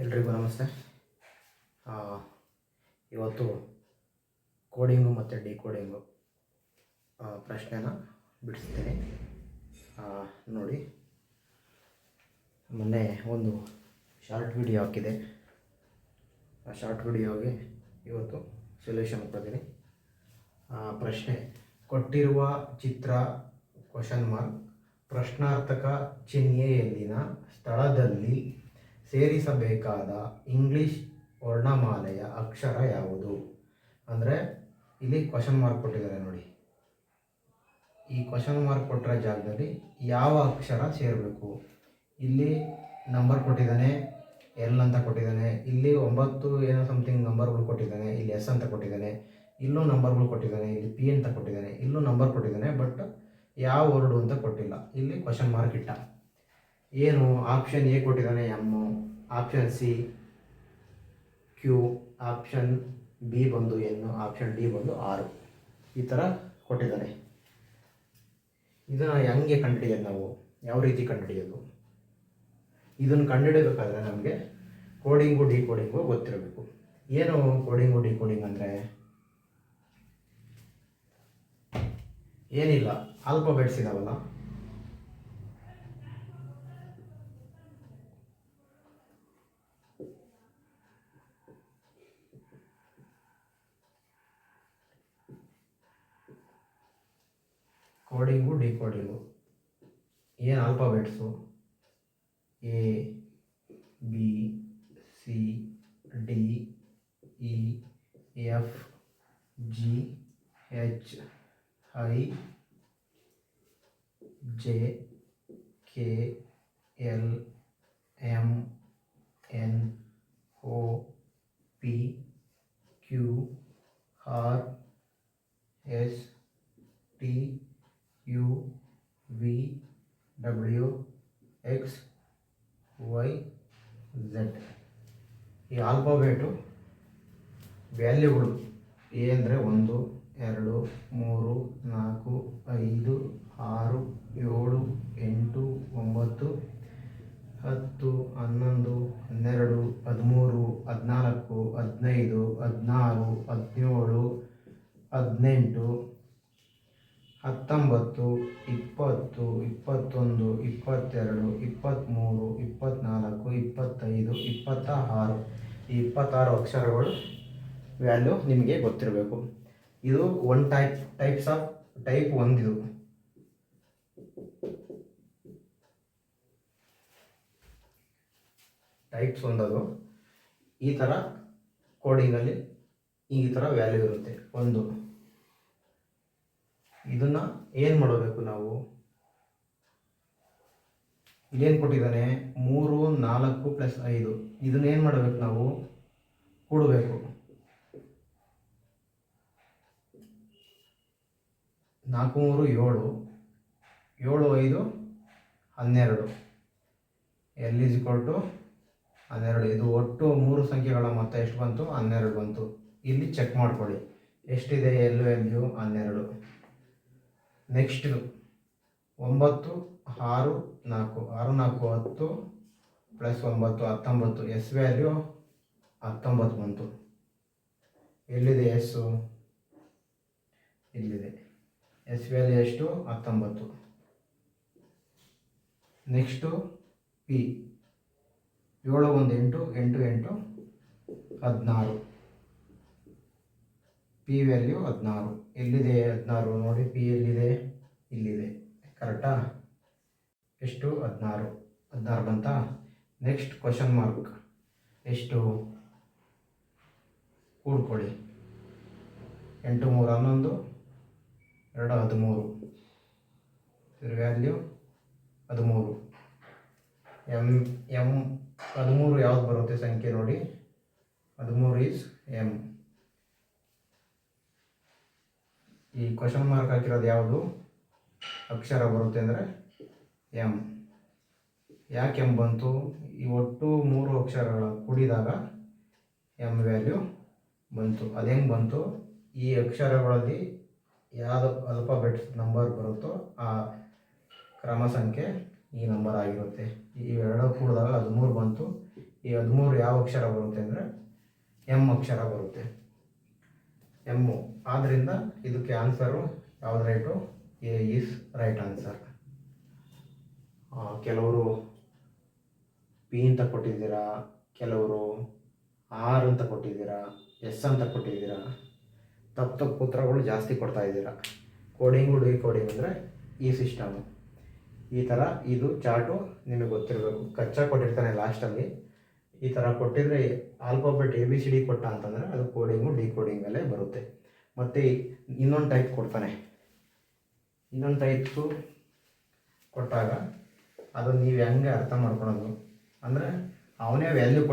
ಎಲ್ರಿಗೂ ನಮಸ್ತೆ. ಇವತ್ತು ಕೋಡಿಂಗು ಮತ್ತು ಡಿಕೋಡಿಂಗು ಪ್ರಶ್ನೆನ ಬಿಡಿಸ್ತೀನಿ. ನೋಡಿ, ಮೊನ್ನೆ ಒಂದು ಶಾರ್ಟ್ ವಿಡಿಯೋ ಹಾಕಿದೆ. ಆ ಶಾರ್ಟ್ ವಿಡಿಯೋಗೆ ಇವತ್ತು ಸೊಲ್ಯೂಷನ್ ಕೊಡ್ತೀನಿ. ಪ್ರಶ್ನೆ: ಕೊಟ್ಟಿರುವ ಚಿತ್ರ ? ಪ್ರಶ್ನಾರ್ಥಕ ಚಿಹ್ನೆಯಲ್ಲಿನ ಸ್ಥಳದಲ್ಲಿ ಸೇರಿಸಬೇಕಾದ ಇಂಗ್ಲೀಷ್ ವರ್ಣಮಾಲೆಯ ಅಕ್ಷರ ಯಾವುದು? ಅಂದರೆ ಇಲ್ಲಿ ಕ್ವಶನ್ ಮಾರ್ಕ್ ಕೊಟ್ಟಿದ್ದಾರೆ ನೋಡಿ. ಈ ಕ್ವಶನ್ ಮಾರ್ಕ್ ಕೊಟ್ಟಿರೋ ಜಾಗದಲ್ಲಿ ಯಾವ ಅಕ್ಷರ ಸೇರಬೇಕು? ಇಲ್ಲಿ ನಂಬರ್ ಕೊಟ್ಟಿದ್ದಾನೆ, ಎಲ್ ಅಂತ ಕೊಟ್ಟಿದ್ದಾನೆ. ಇಲ್ಲಿ 9 ಏನೋ ಸಮಥಿಂಗ್ ನಂಬರ್ಗಳು ಕೊಟ್ಟಿದ್ದಾನೆ. ಇಲ್ಲಿ ಎಸ್ ಅಂತ ಕೊಟ್ಟಿದ್ದಾನೆ. ಇಲ್ಲೂ ನಂಬರ್ಗಳು ಕೊಟ್ಟಿದ್ದಾನೆ. ಇಲ್ಲಿ ಪಿ ಅಂತ ಕೊಟ್ಟಿದ್ದಾನೆ. ಇಲ್ಲೂ ನಂಬರ್ ಕೊಟ್ಟಿದ್ದಾನೆ. ಬಟ್ ಯಾವ ವರ್ಡು ಅಂತ ಕೊಟ್ಟಿಲ್ಲ. ಇಲ್ಲಿ ಕ್ವಶನ್ ಮಾರ್ಕ್ ಇಟ್ಟ. ಏನು? ಆಪ್ಷನ್ ಎ ಕೊಟ್ಟಿದ್ದಾನೆ M, option C Q, option B ಬಂದು ಎನ್ನು, ಆಪ್ಷನ್ ಡಿ ಬಂದು 6. ಈ ಥರ ಕೊಟ್ಟಿದ್ದಾನೆ. ಇದನ್ನು ಹೆಂಗೆ ಕಂಡುಹಿಡಿಯೋದು? ನಾವು ಯಾವ ರೀತಿ ಕಂಡುಹಿಡಿಯೋದು? ಇದನ್ನು ಕಂಡುಹಿಡಿಯಬೇಕಾದ್ರೆ ನಮಗೆ ಕೋಡಿಂಗು ಡಿಕೋಡಿಂಗು ಗೊತ್ತಿರಬೇಕು. ಏನು ಕೋಡಿಂಗು ಡಿಕೋಡಿಂಗ್ ಅಂದರೆ? ಏನಿಲ್ಲ, ಆಲ್ಫಾಬೆಟ್ಸ್ ಇದಾವಲ್ಲ, ಕೋಡಿಂಗು ಡಿಕೋಡಿಂಗು ಏನು alphabets A B C D E F G H I J K L M N O P Q R S T U V W X Y Z. ಈ alphabet ವ್ಯಾಲ್ಯೂಗಳು A ಅಂದರೆ 1 2 3 4 5 6 7 8 9 10 11 12 13 14 15 16 17 18 19 20 21 22 23 24 25 26. ಈ 26 ಅಕ್ಷರಗಳು value ನಿಮಗೆ ಗೊತ್ತಿರಬೇಕು. ಇದು type 1. ಇದು types 1. ಅದು ಈ ಥರ ಕೋಡಿಂಗಲ್ಲಿ ಈ ಥರ ವ್ಯಾಲ್ಯೂ ಇರುತ್ತೆ. 1. ಇದನ್ನು ಏನು ಮಾಡಬೇಕು ನಾವು? ಇಲ್ಲೇನು ಕೊಟ್ಟಿದ್ದಾನೆ? 3 4 + 5. ಇದನ್ನ ಏನು ಮಾಡಬೇಕು ನಾವು? ಕೂಡಬೇಕು. 4 3 7 7 5 12. L = 12. ಇದು ಒಟ್ಟು 3 ಸಂಖ್ಯೆಗಳ ಮೊತ್ತ ಎಷ್ಟು ಬಂತು? 12 ಬಂತು. ಇಲ್ಲಿ ಚೆಕ್ ಮಾಡ್ಕೊಳ್ಳಿ ಎಷ್ಟಿದೆ L value? 12. Next 9 6 4 6 4 10 + 9 19. S value 19 ಬಂತು. ಎಲ್ಲಿದೆ ಎಸ್ಸು? ಇಲ್ಲಿದೆ. ಎಸ್ ವ್ಯಾಲ್ಯೂ ಎಷ್ಟು? 19. Next P 7 1 8 8 8 16. P value 16. ಎಲ್ಲಿದೆ 16? ನೋಡಿ, ಪಿ ಎಲ್ಲಿದೆ? ಇಲ್ಲಿದೆ. ಕರೆಕ್ಟಾ? ಎಷ್ಟು? 16 ಬಂತಾ? ನೆಕ್ಸ್ಟ್ ಕ್ವಶನ್ ಮಾರ್ಕ್ ಎಷ್ಟು? ಕೂಡ್ಕೊಳ್ಳಿ. 8 3 11 2 13. ಇದ್ರ ವ್ಯಾಲ್ಯೂ 13. ಎಮ್ 13 ಯಾವ್ದು ಬರುತ್ತೆ ಸಂಖ್ಯೆ ನೋಡಿ? 13 ಈಸ್ ಎಮ್. ಈ ಕ್ವಶನ್ ಮಾರ್ಕ್ ಹಾಕಿರೋದು ಯಾವುದು ಅಕ್ಷರ ಬರುತ್ತೆ ಅಂದರೆ ಎಮ್. ಯಾಕೆ ಎಮ್ ಬಂತು? ಈ ಒಟ್ಟು 3 ಅಕ್ಷರಗಳ ಕೂಡಿದಾಗ ಎಮ್ ವ್ಯಾಲ್ಯೂ ಬಂತು. ಅದು ಹೆಂಗೆ ಬಂತು? ಈ ಅಕ್ಷರಗಳಲ್ಲಿ ಯಾವುದು ಆಲ್ಫಾಬೆಟ್ಸ್ ನಂಬರ್ ಬರುತ್ತೋ ಆ ಕ್ರಮ ಸಂಖ್ಯೆ ಈ ನಂಬರ್ ಆಗಿರುತ್ತೆ. ಇವೆರಡು ಕೂಡಿದಾಗ 13 ಬಂತು. ಈ 13 ಯಾವ ಅಕ್ಷರ ಬರುತ್ತೆ ಅಂದರೆ ಎಮ್ ಅಕ್ಷರ ಬರುತ್ತೆ. ಎಮ್ಮು. ಆದ್ದರಿಂದ ಇದಕ್ಕೆ ಆನ್ಸರು ಯಾವ್ದು right? A is right answer. ಕೆಲವರು ಪಿ ಅಂತ ಕೊಟ್ಟಿದ್ದೀರಾ, ಕೆಲವರು ಆರ್ ಅಂತ ಕೊಟ್ಟಿದ್ದೀರಾ, ಎಸ್ ಅಂತ ಕೊಟ್ಟಿದ್ದೀರಾ. ತಪ್ಪು ಉತ್ತರಗಳು ಜಾಸ್ತಿ ಕೊಡ್ತಾ ಇದ್ದೀರಾ. ಕೋಡಿಂಗು ಡಿಕೋಡಿಂಗ್ ಅಂದರೆ ಈ ಸಿಸ್ಟಮು. ಈ ಥರ ಇದು ಚಾರ್ಟು ನಿಮಗೆ ಗೊತ್ತಿರಬೇಕು. ಕಚ್ಚಾ ಕೊಟ್ಟಿರ್ತಾನೆ ಲಾಸ್ಟಲ್ಲಿ. ಈ ಥರ ಕೊಟ್ಟಿದ್ರೆ ಆಲ್ಫಾಬೆಟ್ ABCD ಕೊಟ್ಟ ಅಂತಂದರೆ ಅದು ಕೋಡಿಂಗು ಡಿಕೋಡಿಂಗಲ್ಲೇ ಬರುತ್ತೆ. ಮತ್ತು ಇನ್ನೊಂದು ಟೈಪ್ ಕೊಡ್ತಾನೆ. ಇನ್ನೊಂದು ಟೈಪ್ಸು ಕೊಟ್ಟಾಗ ಅದು ನೀವು ಹೆಂಗೆ ಅರ್ಥ ಮಾಡ್ಕೊಳೋದು ಅಂದರೆ ಅವನೇ ವ್ಯಾಲ್ಯೂ ಕೊಟ್ಟು